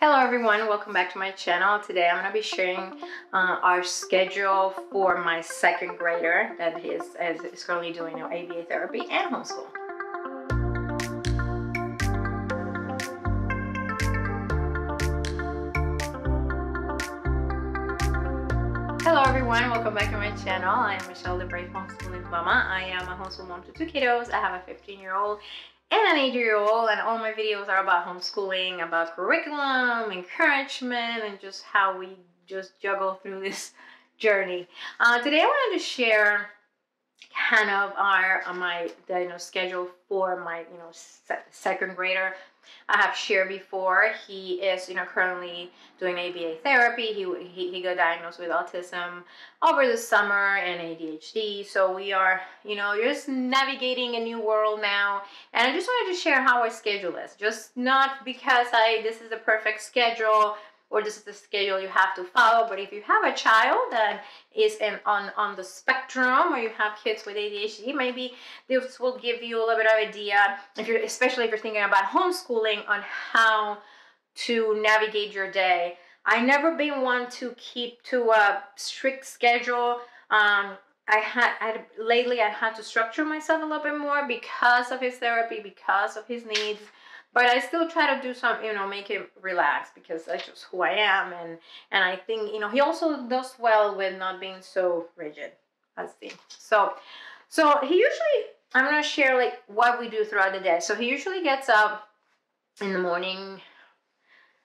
Hello everyone, welcome back to my channel. Today I'm going to be sharing our schedule for my second grader that is currently doing ABA therapy and homeschool. Hello everyone, welcome back to my channel. I am Michelle, the Brave Homeschooling Mama. I am a homeschool mom to two kiddos. I have a 15-year-old and an 8-year-old, and all my videos are about homeschooling, about curriculum, encouragement, and just how we just juggle through this journey. Today I wanted to share kind of my schedule for my second grader. I have shared before. He is currently doing ABA therapy. He got diagnosed with autism over the summer and ADHD. So we are just navigating a new world now. And I just wanted to share how our schedule is. Just not because this is the perfect schedule or this is the schedule you have to follow, but if you have a child that is on the spectrum, or you have kids with ADHD, maybe this will give you a little bit of idea, especially if you're thinking about homeschooling, on how to navigate your day. I've never been one to keep to a strict schedule. Lately I had to structure myself a little bit more because of his therapy, because of his needs. But I still try to do some, make him relax, because that's just who I am. And I think, he also does well with not being so rigid. Let's see. So he usually, I'm going to share what we do throughout the day. So he usually gets up in the morning,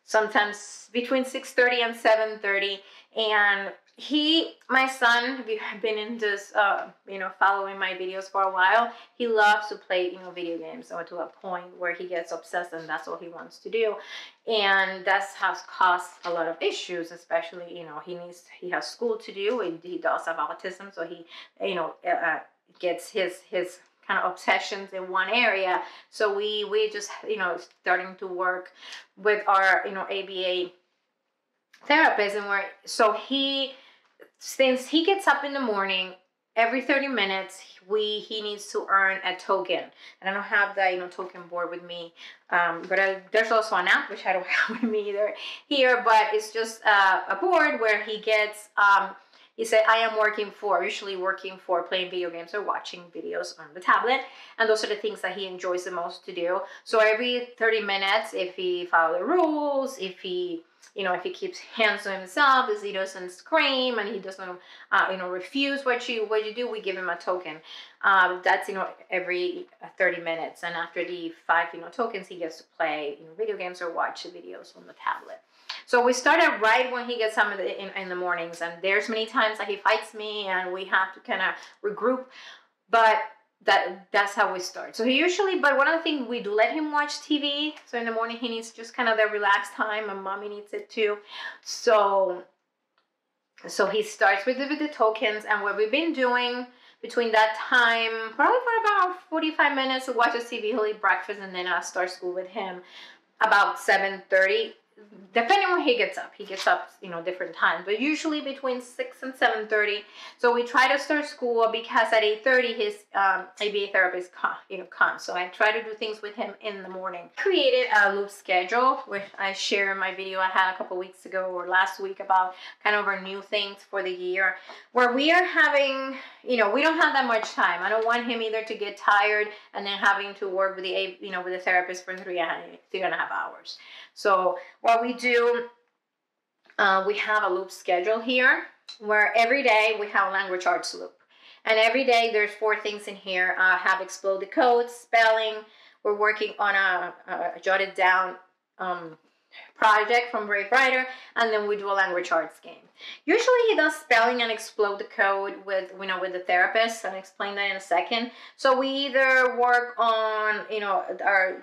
sometimes between 6:30 and 7:30. And my son, if you have been in this, following my videos for a while, he loves to play, video games, or to a point where he gets obsessed and that's all he wants to do. And that has caused a lot of issues, especially, he has school to do. He does have autism, so he, gets his kind of obsessions in one area. So we just, starting to work with our, ABA therapist, and since he gets up in the morning, every 30 minutes, he needs to earn a token. And I don't have the token board with me, but there's also an app, which I don't have with me either here, but it's just a board where he gets, he said, I am usually working for playing video games or watching videos on the tablet. And those are the things that he enjoys the most to do. So every 30 minutes, if he follows the rules, if he keeps hands to himself, if he doesn't scream and he doesn't, refuse what you do, we give him a token. That's, every 30 minutes. And after the 5, tokens, he gets to play, video games or watch the videos on the tablet. So we started right when he gets up in the mornings. And there's many times that he fights me and we have to kind of regroup. But that's how we start. So but one of the things, we do let him watch TV. So in the morning he needs just kind of the relaxed time, and mommy needs it too. So he starts with the tokens, and what we've been doing between that time, probably for about 45 minutes, we'll watch TV, he'll eat breakfast, and then I'll start school with him about 7:30. Depending on when he gets up. He gets up, different times, but usually between 6 and 7:30. So we try to start school because at 8:30 his ABA therapist comes. So I try to do things with him in the morning. Created a loop schedule, which I shared in my video I had a couple weeks ago or last week about kind of our new things for the year, where we are having, we don't have that much time. I don't want him either to get tired and then having to work with the therapist for 3.5 hours. So what we do, we have a loop schedule here where every day we have a language arts loop. And every day there's 4 things in here. Have exploded codes, spelling. We're working on a jotted down project from Brave Writer, and then we do a language arts game. Usually he does spelling and explode the code with the therapist. I'll explain that in a second. So we either work on our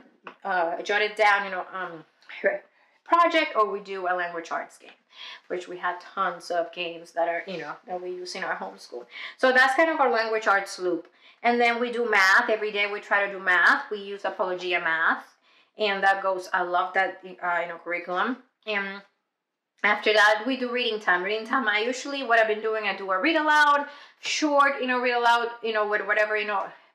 jotted down project, or we do a language arts game, which we have tons of games that are that we use in our homeschool. So that's kind of our language arts loop. And then we do math. Every day we try to do math. We use Apologia Math, and that goes, I love that curriculum. And after that we do reading time. What I've been doing, I do a read aloud short, read aloud, with whatever,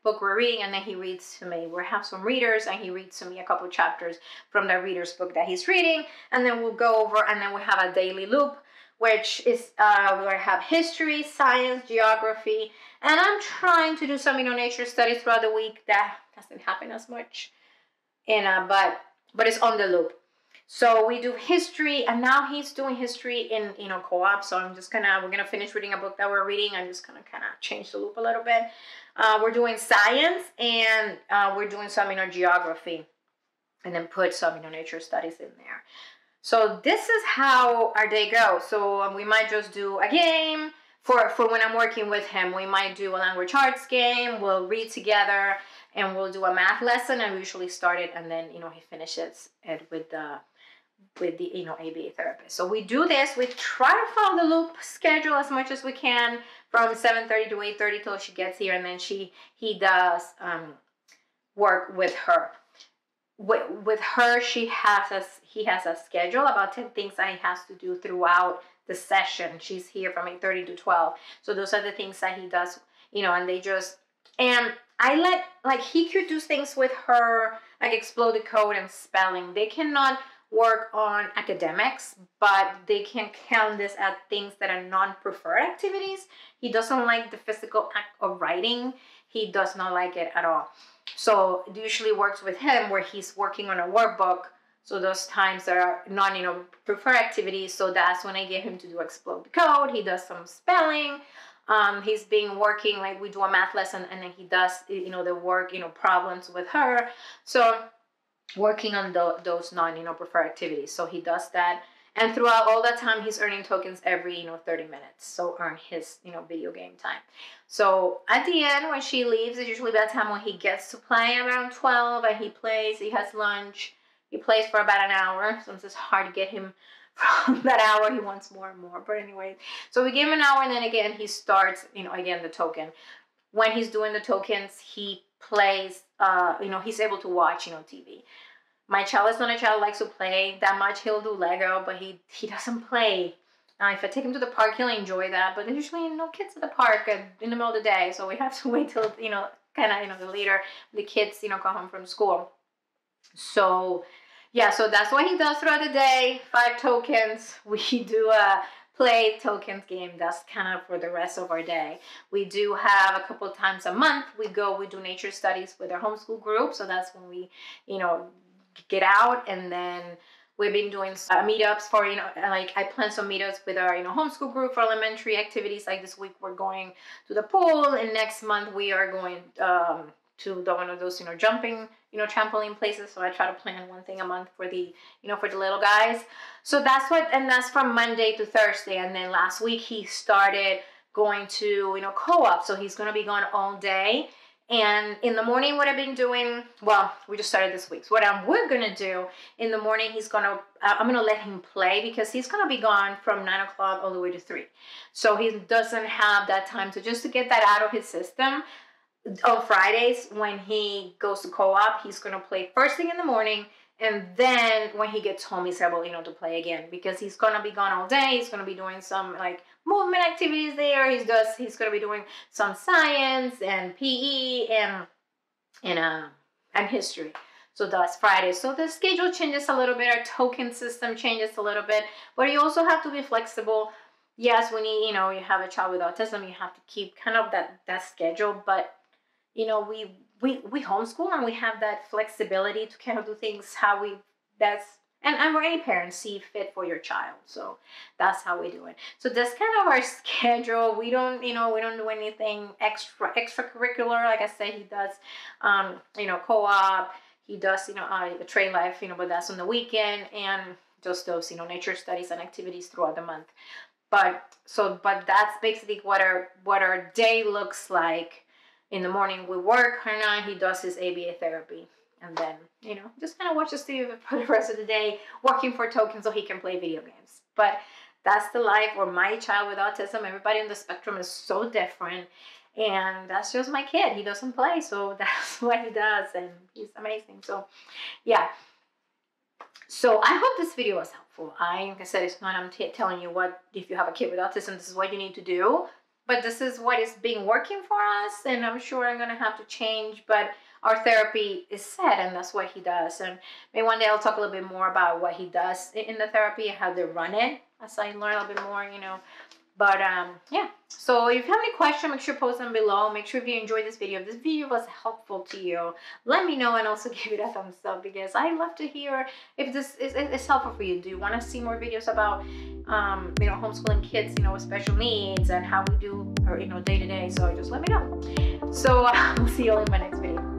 book we're reading, and then he reads to me. We have some readers, and he reads to me a couple chapters from the reader's book that he's reading, and then we'll go over, and then we have a daily loop, which is where I have history, science, geography, and I'm trying to do some nature studies throughout the week. That doesn't happen as much, and but it's on the loop. So we do history, and now he's doing history in co-op. So we're gonna finish reading a book that we're reading. I'm just gonna kind of change the loop a little bit. We're doing science, and we're doing some geography, and then put some nature studies in there. So this is how our day goes. So we might just do a game for when I'm working with him. We might do a language arts game. We'll read together, and we'll do a math lesson. And we usually start it, and then he finishes it with the ABA therapist. So we do this. We try to follow the loop schedule as much as we can from 7:30 to 8:30 till she gets here, and then he does work with her. With her, he has a schedule about 10 things that he has to do throughout the session. She's here from 8:30 to 12. So those are the things that he does, and they just, and I he could do things with her, like explode the code and spelling. They cannot work on academics, but they can count this as things that are non-preferred activities. He doesn't like the physical act of writing. He does not like it at all. So it usually works with him where he's working on a workbook. So those times are non-preferred activities. So that's when I get him to do explode the code. He does some spelling. He's been working, like we do a math lesson, and then he does, the work, problems with her. So working on those non-preferred activities. So he does that. And throughout all that time, he's earning tokens every, 30 minutes. So earn his, video game time. So at the end, when she leaves, it's usually that time when he gets to play around 12, and he plays, he has lunch. He plays for about an hour. Since it's hard to get him from that hour, he wants more and more. But anyway, so we give him an hour, and then again, he starts, again, the token. When he's doing the tokens, he plays, he's able to watch, TV. My child is not a child who likes to play that much. He'll do Lego, but he doesn't play. If I take him to the park, he'll enjoy that. But there's usually no kids at the park in the middle of the day, so we have to wait till the later the kids come home from school. So yeah, so that's what he does throughout the day. 5 tokens. We do a play tokens game. That's kind of for the rest of our day. We do have a couple of times a month. We do nature studies with our homeschool group. So that's when we get out, and then we've been doing meetups for, I plan some meetups with our, homeschool group for elementary activities. Like this week, we're going to the pool, and next month we are going to one of those, jumping, trampoline places. So I try to plan one thing a month for the, for the little guys. So that's from Monday to Thursday. And then last week he started going to, co-op. So he's going to be gone all day. And in the morning, what I've been doing, well, we just started this week. So what we're going to do in the morning, I'm going to let him play, because he's going to be gone from 9 o'clock all the way to 3. So he doesn't have that time. So just to get that out of his system, on Fridays, when he goes to co-op, he's going to play first thing in the morning. And then when he gets home, he's able, to play again, because he's going to be gone all day. He's going to be doing some movement activities there. He's going to be doing some science and PE and history. So that's Friday. So the schedule changes a little bit. Our token system changes a little bit, but you also have to be flexible. Yes, when you have a child with autism, you have to keep kind of that schedule, but we homeschool, and we have that flexibility to kind of do things how and any parents see fit for your child. So that's how we do it. So that's kind of our schedule. We don't do anything extracurricular. Like I said, he does, co-op. He does, a trade life, but that's on the weekend, and just those, nature studies and activities throughout the month. But that's basically what our day looks like. In the morning, we work, and he does his ABA therapy. And then, just kind of watches TV for the rest of the day, working for tokens so he can play video games. But that's the life for my child with autism. Everybody on the spectrum is so different. And that's just my kid. He doesn't play, so that's what he does. And he's amazing. So, yeah. So I hope this video was helpful. Like I said, it's not I'm telling you if you have a kid with autism, this is what you need to do. but this is what is being working for us, and I'm sure I'm gonna have to change. But our therapy is set, and that's what he does. And maybe one day I'll talk a little bit more about what he does in the therapy and how they run it as I learn a little bit more, you know. But yeah, so if you have any questions, make sure to post them below. Make sure if you enjoyed this video, if this video was helpful to you, let me know, and also give it a thumbs up, because I love to hear if this is helpful for you. Do you want to see more videos about you know, homeschooling kids, you know, with special needs, and how we do our, you know, day to day? So just let me know. So I'll see you all in my next video.